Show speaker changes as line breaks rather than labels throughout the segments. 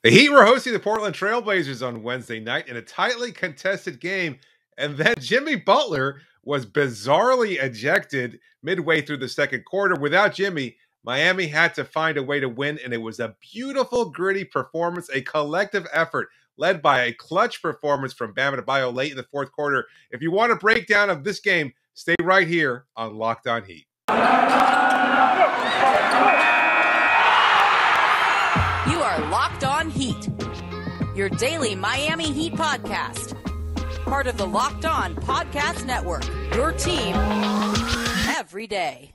The Heat were hosting the Portland Trailblazers on Wednesday night in a tightly contested game, and then Jimmy Butler was bizarrely ejected midway through the second quarter. Without Jimmy, Miami had to find a way to win, and it was a beautiful, gritty performance, a collective effort led by a clutch performance from Bam Adebayo late in the fourth quarter. If you want a breakdown of this game, stay right here on Locked On Heat.
You are Locked On Heat, your daily Miami Heat podcast. Part of the Locked On Podcast Network, your team every day.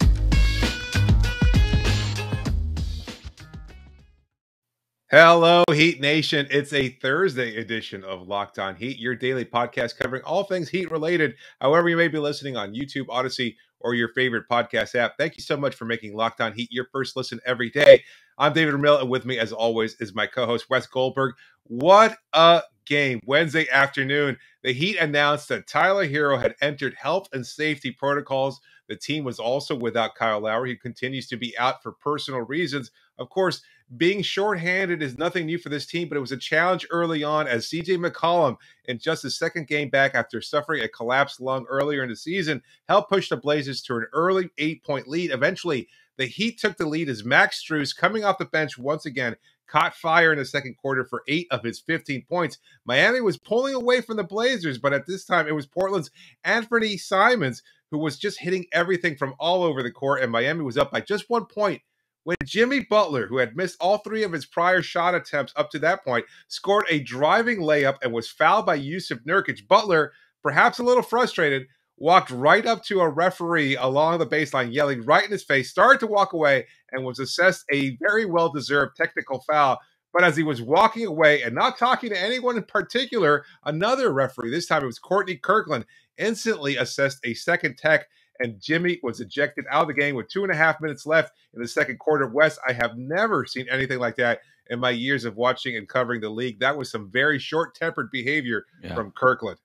Hello, Heat Nation. It's a Thursday edition of Locked On Heat, your daily podcast covering all things Heat related, however you may be listening on YouTube, Odyssey, or your favorite podcast app. Thank you so much for making Locked On Heat your first listen every day. I'm David Ramil, and with me, as always, is my co-host, Wes Goldberg. What a game. Wednesday afternoon, the Heat announced that Tyler Herro had entered health and safety protocols. The team was also without Kyle Lowry, who continues to be out for personal reasons. Of course, being shorthanded is nothing new for this team, but it was a challenge early on as C.J. McCollum, in just his second game back after suffering a collapsed lung earlier in the season, helped push the Blazers to an early 8-point lead. Eventually, the Heat took the lead as Max Strus, coming off the bench once again, caught fire in the second quarter for 8 of his 15 points. Miami was pulling away from the Blazers, but at this time, it was Portland's Anthony Simons who was just hitting everything from all over the court, and Miami was up by just 1 point when Jimmy Butler, who had missed all 3 of his prior shot attempts up to that point, scored a driving layup and was fouled by Jusuf Nurkic. Butler, perhaps a little frustrated, walked right up to a referee along the baseline, yelling right in his face, started to walk away, and was assessed a very well-deserved technical foul. But as he was walking away and not talking to anyone in particular, another referee, this time it was Courtney Kirkland, instantly assessed a second tech, and Jimmy was ejected out of the game with 2.5 minutes left in the second quarter. Wes, I have never seen anything like that in my years of watching and covering the league. That was some very short-tempered behavior from Kirkland.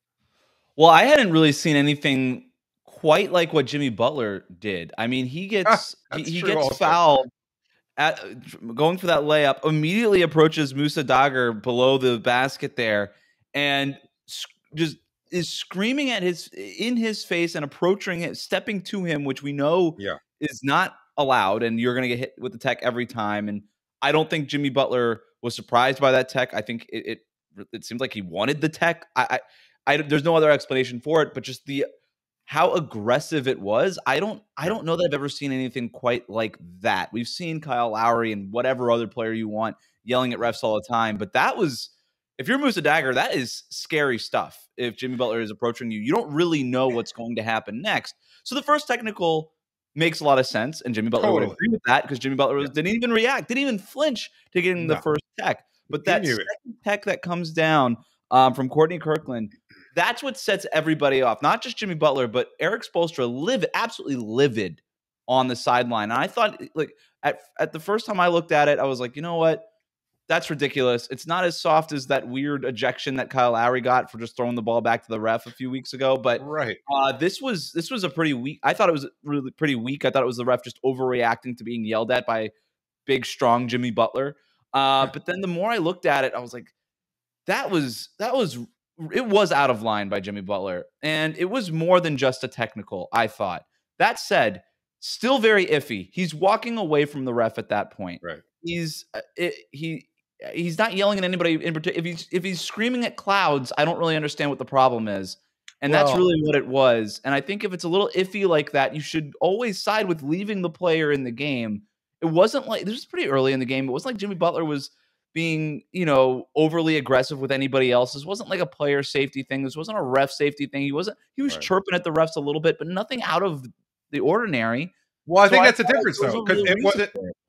Well, I hadn't really seen anything quite like what Jimmy Butler did. I mean, he gets fouled at going for that layup, immediately approaches Musa Dagger below the basket there, and just is screaming at in his face and approaching him, stepping to him, which we know is not allowed, and you're going to get hit with the tech every time. And I don't think Jimmy Butler was surprised by that tech. I think it seems like he wanted the tech. There's no other explanation for it, but just how aggressive it was. I don't know that I've ever seen anything quite like that. We've seen Kyle Lowry and whatever other player you want yelling at refs all the time, but that was, if you're Musa Dagger, that is scary stuff. If Jimmy Butler is approaching you, you don't really know what's going to happen next. So the first technical makes a lot of sense, and Jimmy Butler would agree with that because Jimmy Butler didn't even react, didn't even flinch to getting the first tech. But that second tech that comes down from Courtney Kirkland, that's what sets everybody off. Not just Jimmy Butler, but Eric Spoelstra, absolutely livid on the sideline. And I thought, like, at the first time I looked at it, I was like, you know what? That's ridiculous. It's not as soft as that weird ejection that Kyle Lowry got for just throwing the ball back to the ref a few weeks ago. But this was a pretty weak. I thought it was really pretty weak. I thought it was the ref just overreacting to being yelled at by big, strong Jimmy Butler. But then the more I looked at it, I was like, it was out of line by Jimmy Butler, and it was more than just a technical, I thought. That said, still very iffy. He's walking away from the ref at that point.
Right.
He's not yelling at anybody in particular. If he's screaming at clouds, I don't really understand what the problem is. And that's really what it was. And I think if it's a little iffy like that, you should always side with leaving the player in the game. It wasn't like, this was pretty early in the game. It wasn't like Jimmy Butler was being, overly aggressive with anybody else. This wasn't like a player safety thing. This wasn't a ref safety thing. He was chirping at the refs a little bit, but nothing out of the ordinary.
Well, I think that's a difference, though, because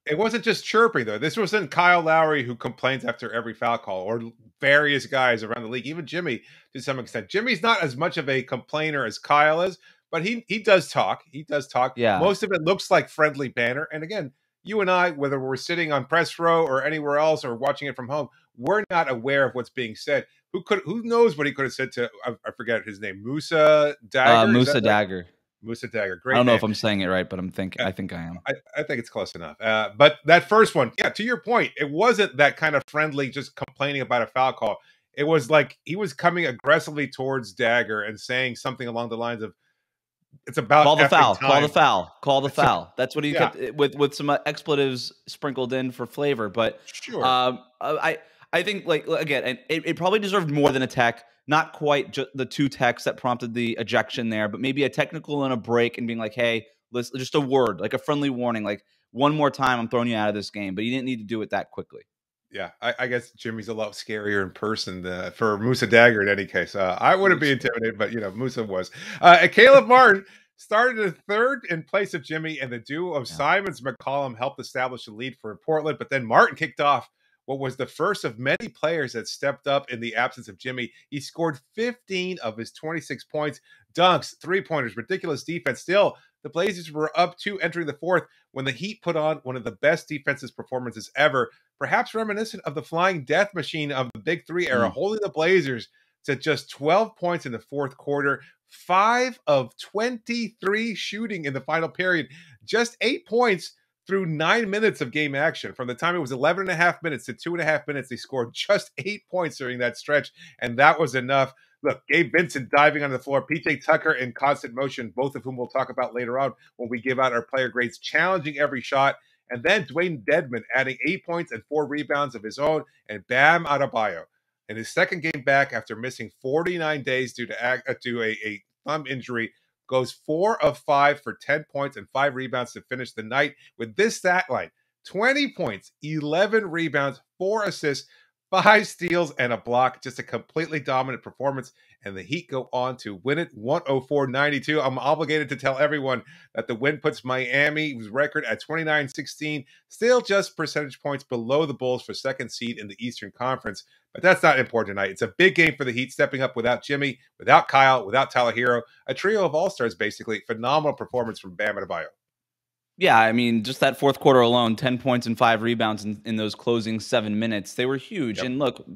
it wasn't just chirping, though. This wasn't Kyle Lowry who complains after every foul call, or various guys around the league, even Jimmy to some extent. Jimmy's not as much of a complainer as Kyle is, but he does talk. He does talk.
Yeah.
Most of it looks like friendly banter. And again, you and I, whether we're sitting on press row or anywhere else or watching it from home, we're not aware of what's being said. Who knows what he could have said to, I forget his name, Musa Dagger?
Musa Dagger.
Musa Dagger. Great
I don't know
name.
if I'm saying it right, but I think I am.
I think it's close enough. But that first one, yeah, to your point, it wasn't that kind of friendly, just complaining about a foul call. It was like he was coming aggressively towards Dagger and saying something along the lines of, "It's about
call the foul,
time.
call the foul, call the foul." That's what he
yeah.
kept with some expletives sprinkled in for flavor. But
sure,
I think, like, again, it probably deserved more than a tech. Not quite the 2 techs that prompted the ejection there, but maybe a technical and a break and being like, hey, listen, just a word, like a friendly warning, like, one more time, I'm throwing you out of this game. But he didn't need to do it that quickly.
Yeah, I guess Jimmy's a lot scarier in person for Musa Dagger in any case. I wouldn't be intimidated, but, Musa was. Caleb Martin started a third in place of Jimmy, and the duo of Simons McCollum helped establish the lead for Portland. But then Martin kicked off what was the first of many players that stepped up in the absence of Jimmy. He scored 15 of his 26 points, dunks, 3-pointers, ridiculous defense. Still, the Blazers were up 2 entering the fourth when the Heat put on one of the best defensive performances ever, perhaps reminiscent of the flying death machine of the Big Three era, holding the Blazers to just 12 points in the fourth quarter, 5 of 23 shooting in the final period, just 8 points through 9 minutes of game action. From the time it was 11 and a half minutes to 2.5 minutes, they scored just 8 points during that stretch, and that was enough. Look, Gabe Vincent diving on the floor, PJ Tucker in constant motion, both of whom we'll talk about later on when we give out our player grades, challenging every shot. And then Dwayne Dedmon adding 8 points and 4 rebounds of his own, and Bam Adebayo in his second game back after missing 49 days due to a thumb injury, goes 4 of 5 for 10 points and 5 rebounds to finish the night with this stat line: 20 points, 11 rebounds, 4 assists, 5 steals, and a block. Just a completely dominant performance, and the Heat go on to win it 104-92. I'm obligated to tell everyone that the win puts Miami's record at 29-16, still just percentage points below the Bulls for second seed in the Eastern Conference. But that's not important tonight. It's a big game for the Heat, stepping up without Jimmy, without Kyle, without Tyler Herro, a trio of all-stars, basically. Phenomenal performance from Bam Adebayo.
Yeah, I mean, just that fourth quarter alone, 10 points and 5 rebounds in those closing 7 minutes. They were huge. Yep. And look,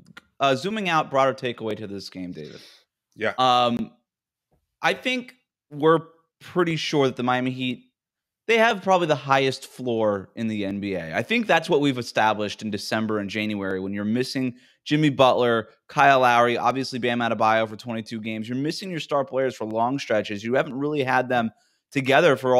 zooming out, broader takeaway to this game, David.
Yeah.
I think we're pretty sure that the Miami Heat, they have probably the highest floor in the NBA. I think that's what we've established in December and January when you're missing Jimmy Butler, Kyle Lowry, obviously Bam Adebayo for 22 games. You're missing your star players for long stretches. You haven't really had them together for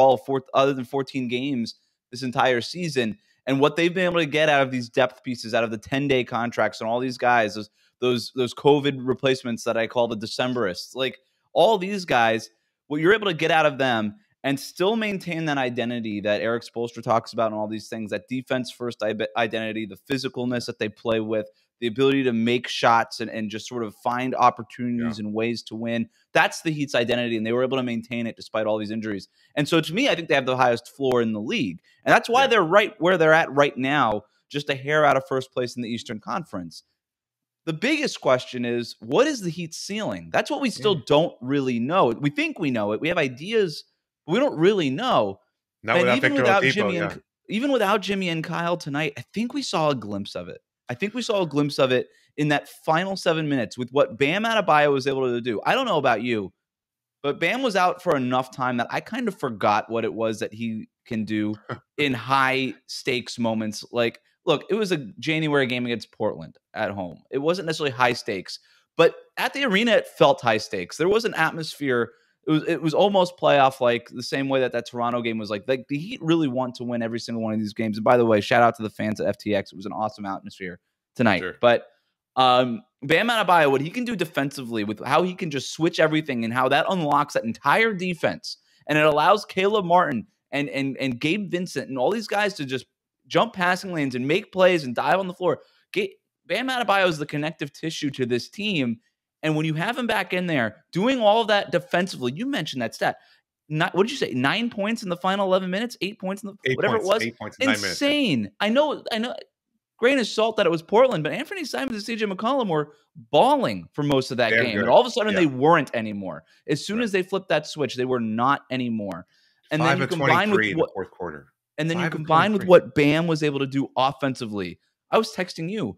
other than 14 games this entire season. And what they've been able to get out of these depth pieces, out of the 10-day contracts and all these guys, those COVID replacements that I call the Decemberists, like all these guys, what you're able to get out of them and still maintain that identity that Eric Spoelstra talks about and all these things, that defense-first identity, the physicalness that they play with, the ability to make shots and just sort of find opportunities and ways to win. That's the Heat's identity, and they were able to maintain it despite all these injuries. And so to me, I think they have the highest floor in the league. And that's why they're right where they're at right now, just a hair out of first place in the Eastern Conference. The biggest question is, what is the Heat's ceiling? That's what we still don't really know. We think we know it. We have ideas, but we don't really know.
Not and without Victor Oladipo,
even without Jimmy and Kyle tonight, I think we saw a glimpse of it. I think we saw a glimpse of it in that final 7 minutes with what Bam Adebayo was able to do. I don't know about you, but Bam was out for enough time that I kind of forgot what it was that he can do in high stakes moments. Like, look, it was a January game against Portland at home. It wasn't necessarily high stakes, but at the arena, it felt high stakes. There was an atmosphere. It was almost playoff like, the same way that Toronto game was like the Heat really want to win every single one of these games. And by the way, shout out to the fans at FTX. It was an awesome atmosphere tonight. Sure. But Bam Adebayo, what he can do defensively with how he can just switch everything and how that unlocks that entire defense. And it allows Caleb Martin and Gabe Vincent and all these guys to just jump passing lanes and make plays and dive on the floor. Bam Adebayo is the connective tissue to this team. And when you have him back in there doing all of that defensively, you mentioned that stat. What did you say? 9 points in the final 11 minutes? 8 points in the whatever it was.
8 points in 9 minutes.
Insane. I know. Grain of salt that it was Portland, but Anthony Simons and CJ McCollum were balling for most of that game. Good. And all of a sudden they weren't anymore. As soon as they flipped that switch, they were not anymore. And then you combine with what,
the fourth quarter.
And then you combine with what Bam was able to do offensively. I was texting you.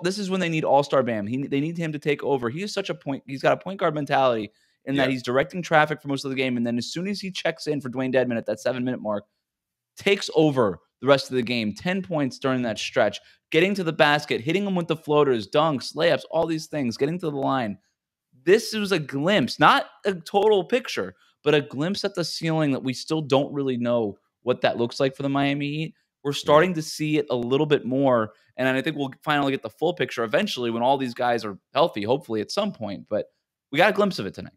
This is when they need all-star Bam. They need him to take over. He is such a point. He's got a point guard mentality. in that he's directing traffic for most of the game. And then as soon as he checks in for Dwayne Dedmon at that 7-minute mark, takes over the rest of the game, 10 points during that stretch, getting to the basket, hitting them with the floaters, dunks, layups, all these things, getting to the line. This was a glimpse, not a total picture, but a glimpse at the ceiling that we still don't really know what that looks like for the Miami Heat. We're starting to see it a little bit more, and I think we'll finally get the full picture eventually when all these guys are healthy, hopefully at some point, but we got a glimpse of it tonight.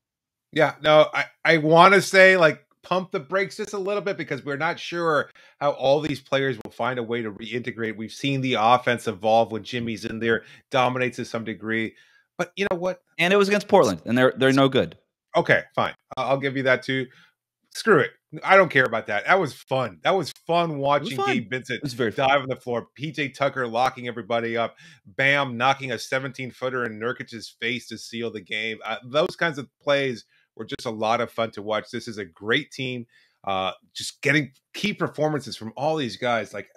Yeah, no, I want to say, like, pump the brakes just a little bit because we're not sure how all these players will find a way to reintegrate. We've seen the offense evolve when Jimmy's in there, dominates to some degree. But you know what?
And it was against Portland, and they're no good.
Okay, fine. I'll give you that too. Screw it. I don't care about that. That was fun. That was fun watching Gabe Vincent dive on the floor. PJ Tucker locking everybody up. Bam knocking a 17-footer in Nurkic's face to seal the game. Those kinds of plays were just a lot of fun to watch. This is a great team. Just getting key performances from all these guys. Like,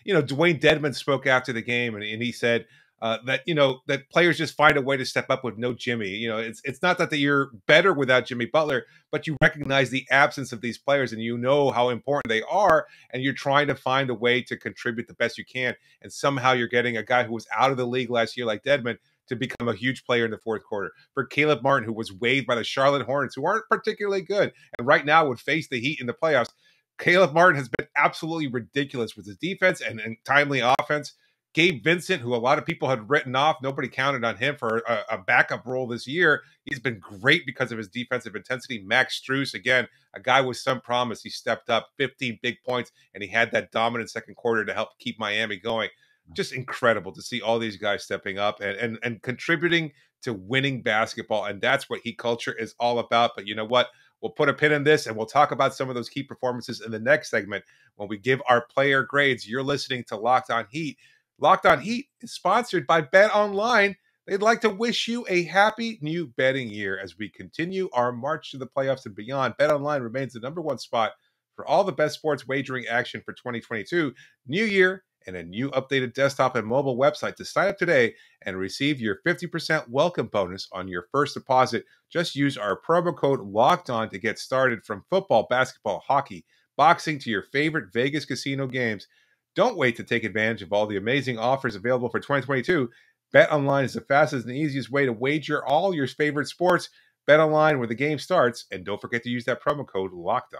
Dwayne Dedmon spoke after the game, and he said that that players just find a way to step up with no Jimmy. It's not that you're better without Jimmy Butler, but you recognize the absence of these players, and you know how important they are, and you're trying to find a way to contribute the best you can. And somehow you're getting a guy who was out of the league last year like Dedmon to become a huge player in the fourth quarter. For Caleb Martin, who was waived by the Charlotte Hornets, who aren't particularly good, and right now would face the Heat in the playoffs. Caleb Martin has been absolutely ridiculous with his defense and timely offense. Gabe Vincent, who a lot of people had written off, nobody counted on him for a backup role this year. He's been great because of his defensive intensity. Max Strus, again, a guy with some promise. He stepped up 15 big points, and he had that dominant second quarter to help keep Miami going. Just incredible to see all these guys stepping up and contributing to winning basketball. And that's what Heat culture is all about. But you know what? We'll put a pin in this, and we'll talk about some of those key performances in the next segment when we give our player grades. You're listening to Locked On Heat. Locked On Heat is sponsored by Bet Online. They'd like to wish you a happy new betting year as we continue our march to the playoffs and beyond. Bet Online remains the #1 spot for all the best sports wagering action for 2022. New year and a new updated desktop and mobile website to sign up today and receive your 50% welcome bonus on your first deposit. Just use our promo code LOCKEDON to get started. From football, basketball, hockey, boxing to your favorite Vegas casino games. Don't wait to take advantage of all the amazing offers available for 2022. BetOnline is the fastest and easiest way to wager all your favorite sports. BetOnline, where the game starts, and don't forget to use that promo code LOCKEDON.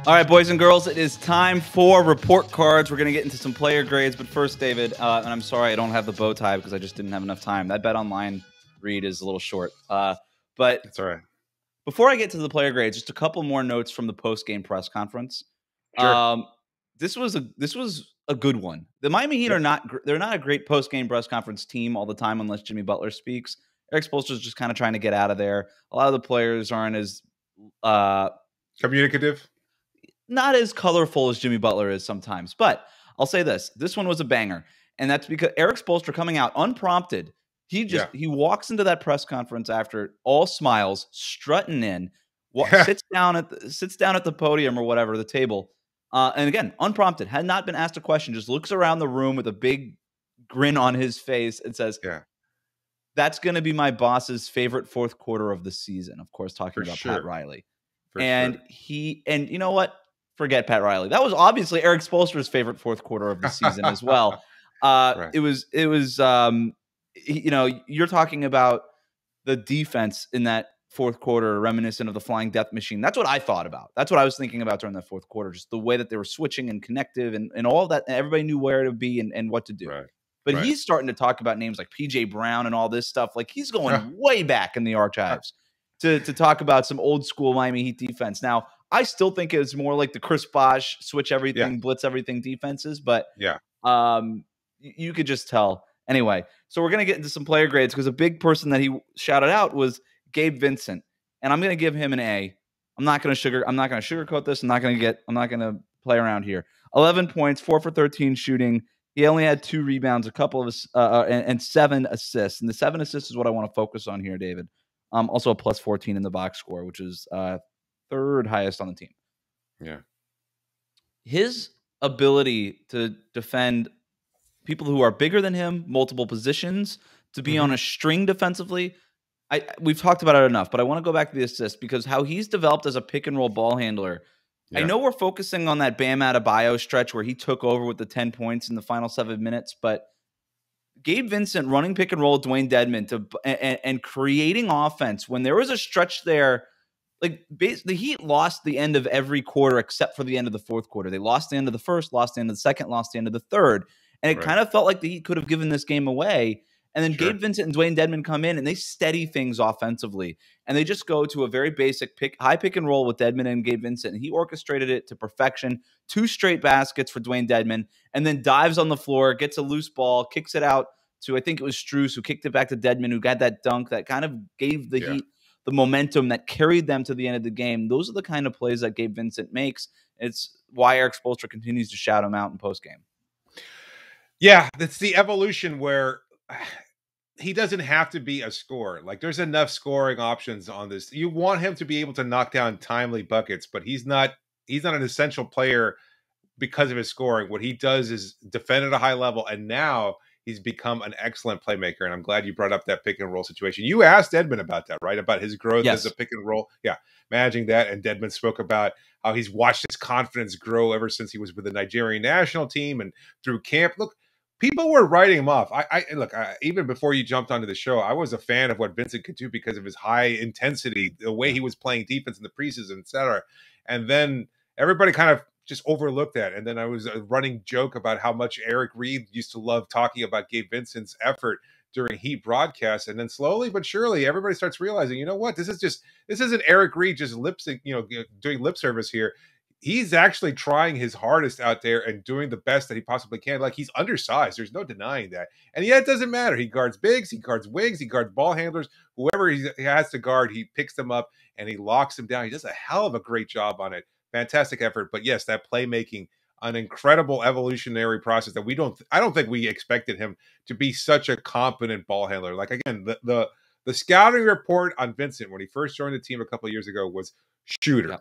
All right, boys and girls, it is time for report cards. We're going to get into some player grades, but first, David, and I'm sorry I don't have the bow tie because I just didn't have enough time. That BetOnline read is a little short, but
that's all right.
Before I get to the player grades, just a couple more notes from the post-game press conference.
Sure.
This was a good one. The Miami Heat are not a great post-game press conference team all the time unless Jimmy Butler speaks. Eric Spoelstra is just kind of trying to get out of there. A lot of the players aren't as
communicative.
Not as colorful as Jimmy Butler is sometimes, but I'll say this one was a banger, and that's because Eric Spoelstra, coming out unprompted, he walks into that press conference after all smiles, strutting in, sits down at the podium or whatever, the table, and again, unprompted, had not been asked a question, just looks around the room with a big grin on his face and says, that's going to be my boss's favorite fourth quarter of the season. Of course, talking about Pat Riley. And you know what? Forget Pat Riley. That was obviously Eric Spoelstra's favorite fourth quarter of the season as well. It was you're talking about the defense in that fourth quarter, reminiscent of the Flying Death Machine. That's what I thought about. That's what I was thinking about during that fourth quarter, just the way that they were switching and connective and all of that. And everybody knew where to be and what to do. But he's starting to talk about names like PJ Brown and all this stuff. Like, he's going way back in the archives to talk about some old school Miami Heat defense. Now, I still think it's more like the Chris Bosh switch everything, blitz everything defenses, but you could just tell. Anyway, so we're going to get into some player grades because a big person that he shouted out was Gabe Vincent, and I'm going to give him an A. I'm not going to sugarcoat this. I'm not going to play around here. 11 points, 4 for 13 shooting. He only had 2 rebounds, a couple of and 7 assists, and the 7 assists is what I want to focus on here, David. Also a plus 14 in the box score, which is third highest on the team. Yeah. His ability to defend people who are bigger than him, multiple positions, to be on a string defensively. We've talked about it enough, but I want to go back to the assist because how he's developed as a pick and roll ball handler. Yeah. I know we're focusing on that Bam Adebayo stretch where he took over with the 10 points in the final 7 minutes, but Gabe Vincent running pick and roll with Dwayne Dedmon and creating offense when there was a stretch there. Like the Heat lost the end of every quarter except for the end of the fourth quarter. They lost the end of the first, lost the end of the second, lost the end of the third. And it kind of felt like the Heat could have given this game away. And then Gabe Vincent and Dwayne Dedmon come in and they steady things offensively. And they just go to a very basic high pick and roll with Dedmon and Gabe Vincent. And he orchestrated it to perfection. 2 straight baskets for Dwayne Dedmon. And then dives on the floor, gets a loose ball, kicks it out to, I think it was Strus, who kicked it back to Dedmon, who got that dunk that kind of gave the Heat the momentum that carried them to the end of the game. Those are the kind of plays that Gabe Vincent makes. It's why Eric Spoelstra continues to shout him out in postgame.
Yeah, that's the evolution where he doesn't have to be a scorer. Like there's enough scoring options on this. You want him to be able to knock down timely buckets, but he's not an essential player because of his scoring. What he does is defend at a high level, and now he's become an excellent playmaker. And I'm glad you brought up that pick and roll situation. You asked Dedmon about that, right? About his growth as a pick and roll. Yeah, managing that. And Dedmon spoke about how he's watched his confidence grow ever since he was with the Nigerian national team and through camp. Look, people were writing him off. Even before you jumped onto the show, I was a fan of what Vincent could do because of his high intensity, the way he was playing defense in the preseason, et cetera. And then everybody kind of just overlooked that. And then I was a running joke about how much Eric Reed used to love talking about Gabe Vincent's effort during Heat broadcasts. And then slowly but surely, everybody starts realizing, you know what, this isn't Eric Reed just doing lip service here. He's actually trying his hardest out there and doing the best that he possibly can. Like, he's undersized. There's no denying that. And yet it doesn't matter. He guards bigs, he guards wings, he guards ball handlers. Whoever he has to guard, he picks them up and he locks them down. He does a hell of a great job on it. Fantastic effort. But yes, that playmaking, an incredible evolutionary process that I don't think we expected him to be such a competent ball handler. Like, again, the scouting report on Vincent when he first joined the team a couple of years ago was shooter. Yeah.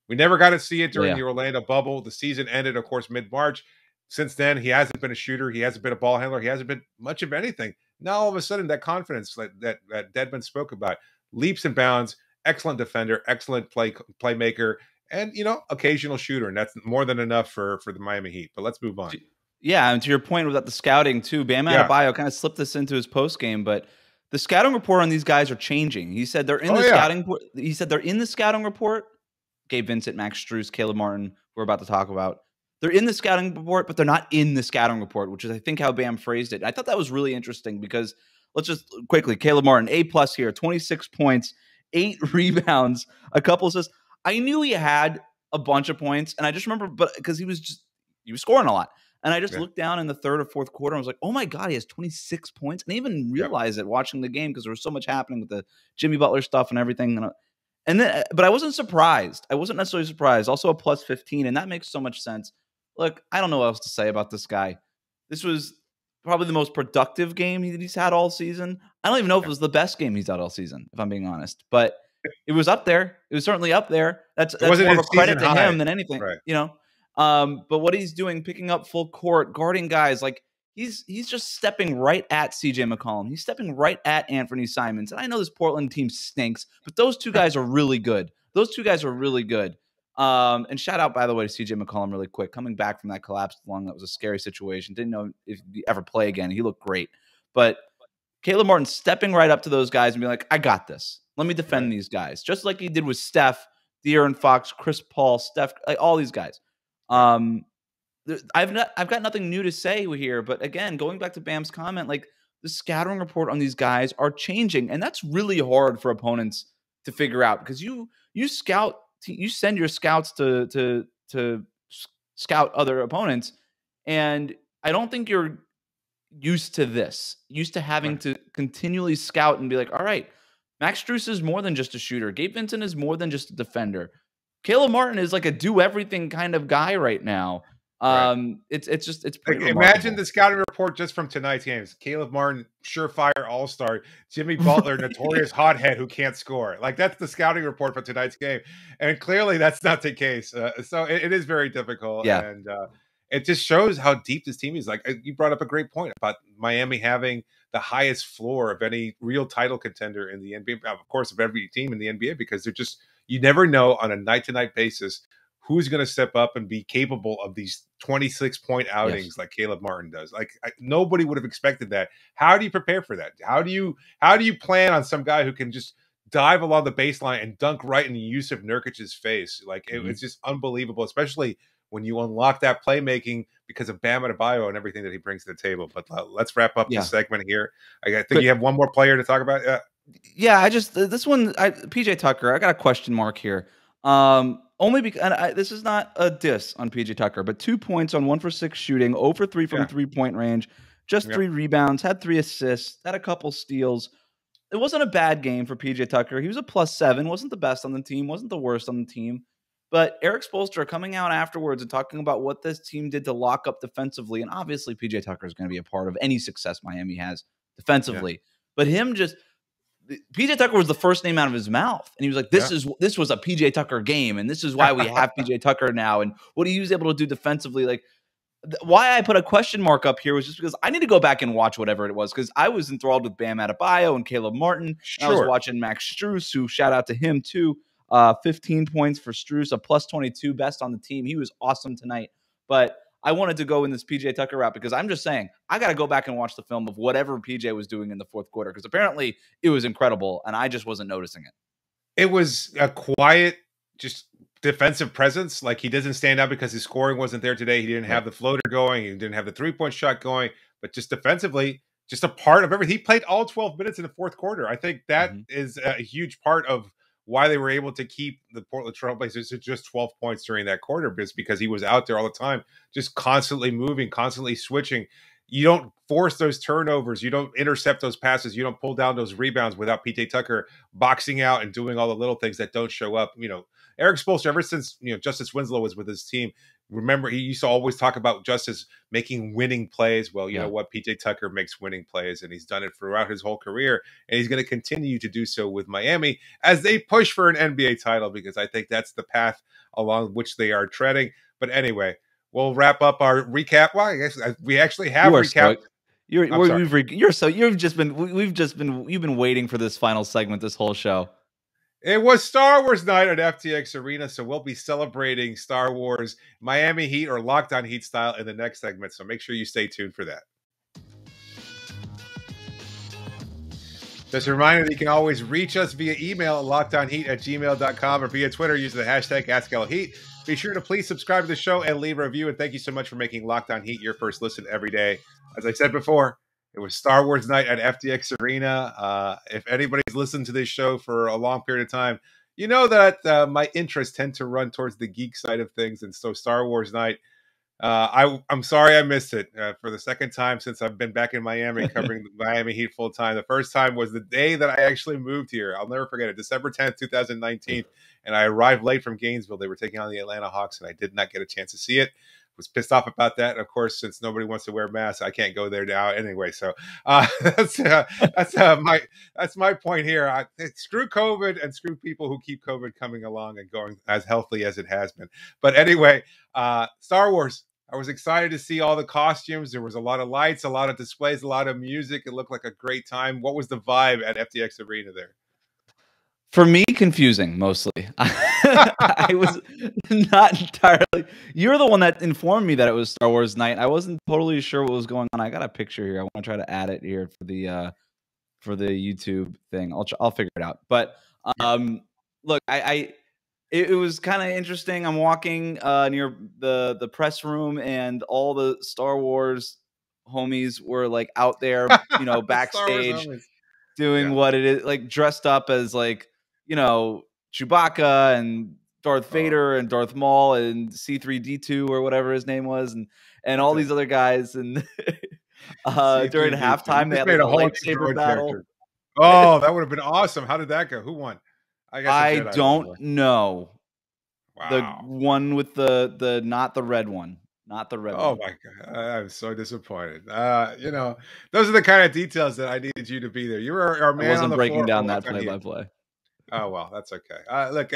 We never got to see it during the Orlando bubble. The season ended, of course, mid-March. Since then, he hasn't been a shooter. He hasn't been a ball handler. He hasn't been much of anything. Now, all of a sudden, that confidence that Dedmon spoke about, leaps and bounds, excellent defender, excellent playmaker, and, occasional shooter. And that's more than enough for the Miami Heat. But let's move on.
Yeah, and to your point about the scouting, too, Bam Adebayo kind of slipped this into his postgame, but the scouting report on these guys are changing. He said they're in the scouting. He said they're in the scouting report. Gabe Vincent, Max Strus, Caleb Martin, we're about to talk about. They're in the scouting report, but they're not in the scouting report, which is, I think, how Bam phrased it. I thought that was really interesting because let's just quickly, Caleb Martin, A+ here, 26 points, 8 rebounds, a couple assists. I knew he had a bunch of points, and I just remember, but because he was scoring a lot. And I just looked down in the third or fourth quarter and was like, oh my God, he has 26 points. And I even realized it watching the game because there was so much happening with the Jimmy Butler stuff and everything. But I wasn't surprised. I wasn't necessarily surprised. Also a +15, and that makes so much sense. Look, I don't know what else to say about this guy. This was probably the most productive game he's had all season. I don't even know if it was the best game he's had all season, if I'm being honest. But it was up there. It was certainly up there. That's more of a credit to him than anything, But what he's doing, picking up full court, guarding guys, like he's just stepping right at CJ McCollum. He's stepping right at Anthony Simons. And I know this Portland team stinks, but those two guys are really good. And shout out, by the way, to CJ McCollum really quick. Coming back from that collapsed lung, that was a scary situation. Didn't know if he'd ever play again. He looked great. But Caleb Martin stepping right up to those guys and being like, I got this. Let me defend these guys. Just like he did with Steph, De'Aaron Fox, Chris Paul, Steph, like all these guys. I've got nothing new to say here, but again, going back to Bam's comment, like the scattering report on these guys are changing, and that's really hard for opponents to figure out because you send your scouts to scout other opponents, and I don't think you're used to having to continually scout and be like, all right, Max Strus is more than just a shooter. Gabe Vincent is more than just a defender. Caleb Martin is like a do everything kind of guy right now. It's pretty
imagine the scouting report just from tonight's games. Caleb Martin, surefire all-star. Jimmy Butler, notorious hothead who can't score. Like, that's the scouting report for tonight's game, and clearly that's not the case. So it is very difficult. And it just shows how deep this team is. Like you brought up a great point about Miami having the highest floor of any real title contender in the NBA, of course, of every team in the NBA, because they're just, you never know on a night-to-night basis who's going to step up and be capable of these 26-point outings like Caleb Martin does. Like nobody would have expected that. How do you prepare for that? How do you plan on some guy who can just dive along the baseline and dunk right in Yusuf Nurkic's face? Like it's just unbelievable, especially when you unlock that playmaking because of Bam Adebayo and everything that he brings to the table. But let's wrap up this segment here. I think you have one more player to talk about.
Yeah, this one, PJ Tucker, I got a question mark here. Only because this is not a diss on PJ Tucker, but 2 points on 1 for 6 shooting, 0 for 3 from 3-point range, just 3 rebounds, had 3 assists, had a couple steals. It wasn't a bad game for PJ Tucker. He was a +7, wasn't the best on the team, wasn't the worst on the team. But Eric Spoelstra coming out afterwards and talking about what this team did to lock up defensively, and obviously PJ Tucker is going to be a part of any success Miami has defensively. But PJ Tucker was the first name out of his mouth, and he was like, "This was a PJ Tucker game, and this is why we have PJ Tucker now, and what he was able to do defensively." Like, why I put a question mark up here was just because I need to go back and watch whatever it was, because I was enthralled with Bam Adebayo and Caleb Martin. And I was watching Max Strus, who shout out to him too. 15 points for Strus, a +22, best on the team. He was awesome tonight. But I wanted to go in this PJ Tucker route because I'm just saying I got to go back and watch the film of whatever PJ was doing in the fourth quarter, because apparently it was incredible and I just wasn't noticing it.
It was a quiet, just defensive presence. Like he doesn't stand out because his scoring wasn't there today. He didn't have the floater going. He didn't have the 3-point shot going, but just defensively, just a part of everything. He played all 12 minutes in the fourth quarter. I think that is a huge part of why they were able to keep the Portland Trailblazers to just 12 points during that quarter, because he was out there all the time, just constantly moving, constantly switching. You don't force those turnovers. You don't intercept those passes. You don't pull down those rebounds without PJ Tucker boxing out and doing all the little things that don't show up. Eric Spoelstra, ever since Justice Winslow was with his team, remember he used to always talk about Justice making winning plays. Well, you know what? PJ Tucker makes winning plays, and he's done it throughout his whole career, and he's going to continue to do so with Miami as they push for an NBA title, because I think that's the path along which they are treading. But anyway, we'll wrap up our recap. Well, I guess we actually have a recap.
You've been waiting for this final segment this whole show.
It was Star Wars night at FTX Arena, so we'll be celebrating Star Wars Miami Heat or Locked On Heat style in the next segment, so make sure you stay tuned for that. Just a reminder that you can always reach us via email at lockedonheat@gmail.com or via Twitter using the hashtag AskLHeat. Be sure to please subscribe to the show and leave a review, and thank you so much for making Locked On Heat your first listen every day. As I said before, it was Star Wars night at FTX Arena. If anybody's listened to this show for a long period of time, you know that my interests tend to run towards the geek side of things. And so Star Wars night, I'm sorry I missed it for the second time since I've been back in Miami covering the Miami Heat full time. The first time was the day that I actually moved here. I'll never forget it, December 10th, 2019. And I arrived late from Gainesville. They were taking on the Atlanta Hawks, and I did not get a chance to see it. Was pissed off about that. And of course, since nobody wants to wear masks, I can't go there now anyway. So that's my point here. Screw COVID and screw people who keep COVID coming along and going as healthy as it has been. But anyway, Star Wars. I was excited to see all the costumes. There was a lot of lights, a lot of displays, a lot of music. It looked like a great time. What was the vibe at FTX Arena there?
For me, confusing mostly. I was not entirely. You're the one that informed me that it was Star Wars night. I wasn't totally sure what was going on. I got a picture here. I want to try to add it here for the YouTube thing. I'll figure it out. But look, it was kind of interesting. I'm walking near the press room, and all the Star Wars homies were like out there, backstage doing what it is, like dressed up as like, Chewbacca and Darth Vader and Darth Maul and C3D2 or whatever his name was, and all these other guys. And during halftime, they had like a lightsaber battle.
Oh, that would have been awesome. How did that go? Who won?
I don't know. Wow. The one with the not the red one. Not the red one.
Oh my God. I'm so disappointed. Those are the kind of details that I needed you to be there. You were our man.
I wasn't breaking down that play by play.
Oh well, that's okay. Look,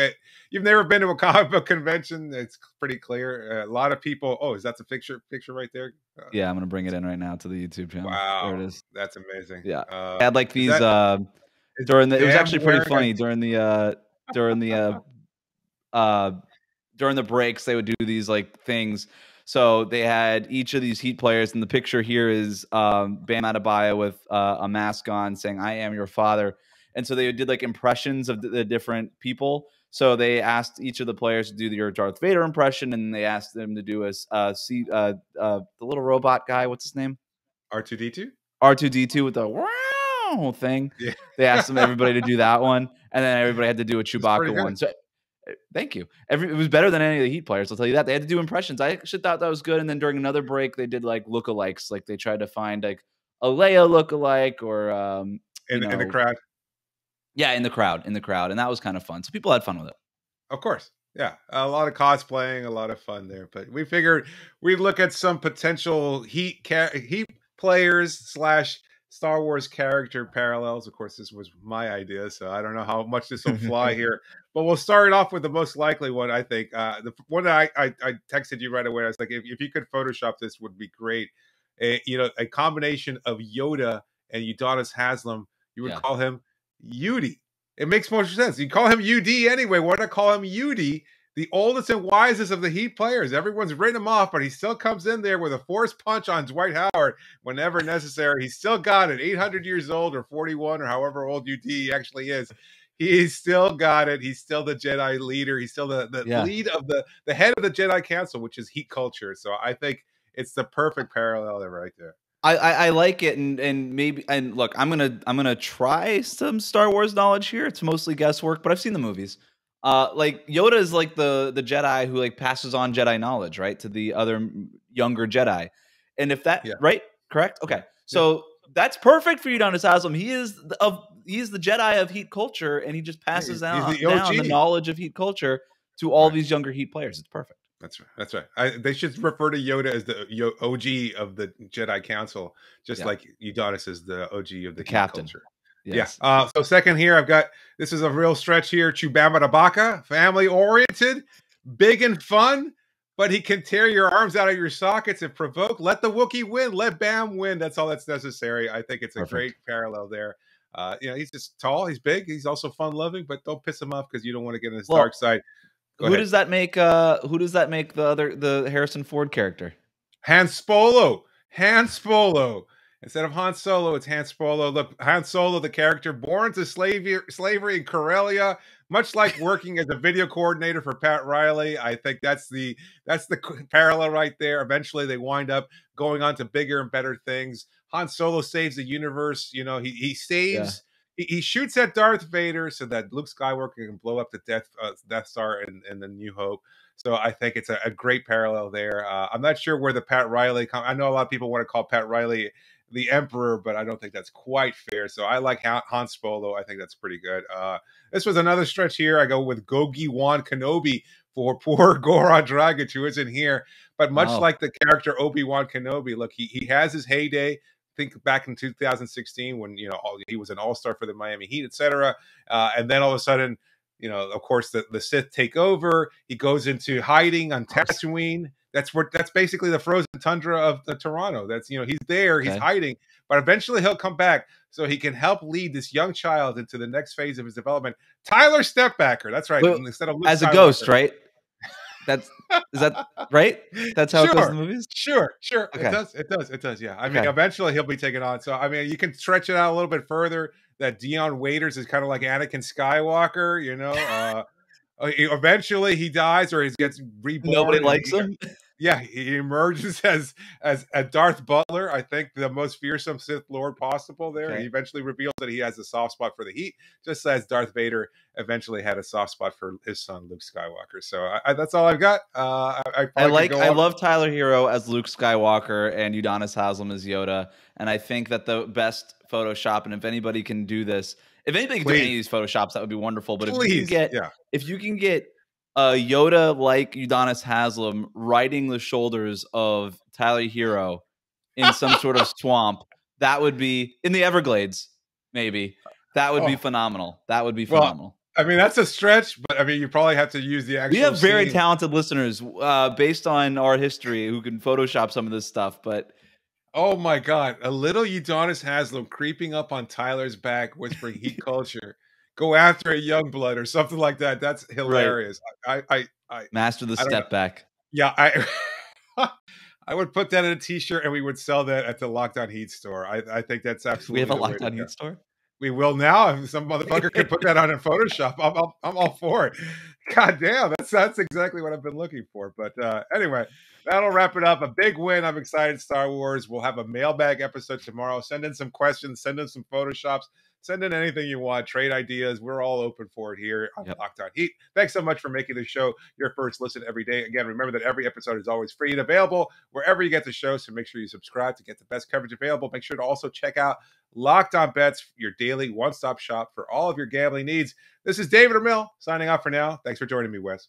you've never been to a comic book convention. It's pretty clear. A lot of people. Oh, is that the picture right there?
Yeah, I'm gonna bring it in right now to the YouTube channel. There it
Wow,
is.
that's amazing.
Yeah, I had like
Is
these
is
during the. It was
Bam
actually pretty
wearing
funny during the during the uh during the breaks. They would do these like things. So they had each of these Heat players, and the picture here is Bam Adebayo with a mask on, saying "I am your father." And so they did like impressions of the different people. So they asked each of the players to do your Darth Vader impression, and they asked them to do the little robot guy. What's his name?
R2D2.
R2D2 with the wow thing.
Yeah,
They asked everybody to do that one, and then everybody had to do a
it's pretty
Chewbacca
good.
one. So thank you. It was better than any of the Heat players. I'll tell you that. They had to do impressions. I actually thought that was good. And then during another break, they did like lookalikes. Like they tried to find like a Leia lookalike or
In the crowd.
Yeah, in the crowd, and that was kind of fun. So people had fun with it.
Of course. Yeah, a lot of cosplaying, a lot of fun there. But we figured we'd look at some potential Heat players / Star Wars character parallels. Of course, this was my idea, so I don't know how much this will fly here. But we'll start off with the most likely one, I think. The one that I texted you right away. I was like, if you could Photoshop this, would be great. A combination of Yoda and Udonis Haslem. You would call him Udi. It makes more sense. You call him UD anyway. Why not call him UD, the oldest and wisest of the Heat players? Everyone's written him off, but he still comes in there with a force punch on Dwight Howard whenever necessary. He's still got it. 800 years old or 41 or however old UD actually is. He's still got it. He's still the Jedi leader. He's still the lead of the head of the Jedi Council, which is Heat culture. So I think it's the perfect parallel there right there.
I like it, and maybe look, I'm gonna try some Star Wars knowledge here. It's mostly guesswork, but I've seen the movies. Like Yoda is like the Jedi who like passes on Jedi knowledge, right, to the other younger Jedi. And if that right, correct, okay, so that's perfect for Udonis Haslem. He's the Jedi of Heat culture, and he just passes down the knowledge of Heat culture to all these younger Heat players. It's perfect.
That's right. They should refer to Yoda as the OG of the Jedi Council, just like Udonis is the OG of the
captain.
Culture.
Yes.
Yeah. So second here, I've got, this is a real stretch here. Chewbacca Tabaka, family oriented, big and fun, but he can tear your arms out of your sockets if provoked. Let the Wookiee win. Let Bam win. That's all that's necessary. I think it's a great parallel there. He's just tall. He's big. He's also fun loving, but don't piss him off because you don't want to get in his dark side.
Who does that make the Harrison Ford character?
Han Solo. Instead of Han Solo, it's Han Solo. Look, Han Solo, the character born to slavery in Corellia, much like working as a video coordinator for Pat Riley. I think that's the parallel right there. Eventually, they wind up going on to bigger and better things. Han Solo saves the universe. He saves. Yeah. He shoots at Darth Vader so that Luke Skywalker can blow up the Death Star in the New Hope. So I think it's a great parallel there. I'm not sure where the Pat Riley. I know a lot of people want to call Pat Riley the Emperor, but I don't think that's quite fair. So I like Han Solo. I think that's pretty good. This was another stretch here. I go with Obi-Wan Kenobi for poor Goran Dragic, who isn't here. But much like the character Obi-Wan Kenobi, look, he has his heyday. Think back in 2016 when he was an all-star for the Miami Heat, etc. And then all of a sudden, of course, the Sith take over. He goes into hiding on Tatooine. That's basically the frozen tundra of Toronto. That's he's there, he's hiding, but eventually he'll come back so he can help lead this young child into the next phase of his development. Tyler Stepbacker, that's right. Instead of Luke
as
Skywalker.
A ghost, right? Is that right? That's how it goes in the movies?
Sure.
Okay.
It does. Yeah. I mean, eventually he'll be taken on. So, I mean, you can stretch it out a little bit further that Dion Waiters is kind of like Anakin Skywalker, eventually he dies or he gets reborn.
Nobody likes him.
Yeah, he emerges as a Darth Butler, I think the most fearsome Sith Lord possible there. Okay. He eventually reveals that he has a soft spot for the Heat, just as Darth Vader eventually had a soft spot for his son, Luke Skywalker. So that's all I've got. I
love Tyler Herro as Luke Skywalker and Udonis Haslem as Yoda. And I think that the best Photoshop, and if anybody can do this, if anybody can do any of these Photoshops, that would be wonderful. But if you can get Yoda like Udonis Haslem riding the shoulders of Tyler Herro in some sort of swamp, that would be in the Everglades, maybe. That would be phenomenal. That would be phenomenal.
I mean, that's a stretch, but I mean, you probably have to use the actual.
We have very
scene.
talented listeners based on our history who can Photoshop some of this stuff, but.
Oh my God. A little Udonis Haslam creeping up on Tyler's back, whispering heat culture. Go after a young blood or something like that. That's hilarious.
Right.
I
Master the step back.
Yeah, I would put that in a t-shirt and we would sell that at the Locked On Heat store. I think that's absolutely.
We have a Locked On Heat store?
We will now. If some motherfucker can put that on in Photoshop, I'm all for it. God damn, that's exactly what I've been looking for. But anyway, that'll wrap it up. A big win. I'm excited. Star Wars. We'll have a mailbag episode tomorrow. Send in some questions. Send in some Photoshops. Send in anything you want. Trade ideas. We're all open for it here on Locked On Heat. Thanks so much for making the show your first listen every day. Again, remember that every episode is always free and available wherever you get the show. So make sure you subscribe to get the best coverage available. Make sure to also check out Locked On Bets, your daily one-stop shop for all of your gambling needs. This is David Ramil signing off for now. Thanks for joining me, Wes.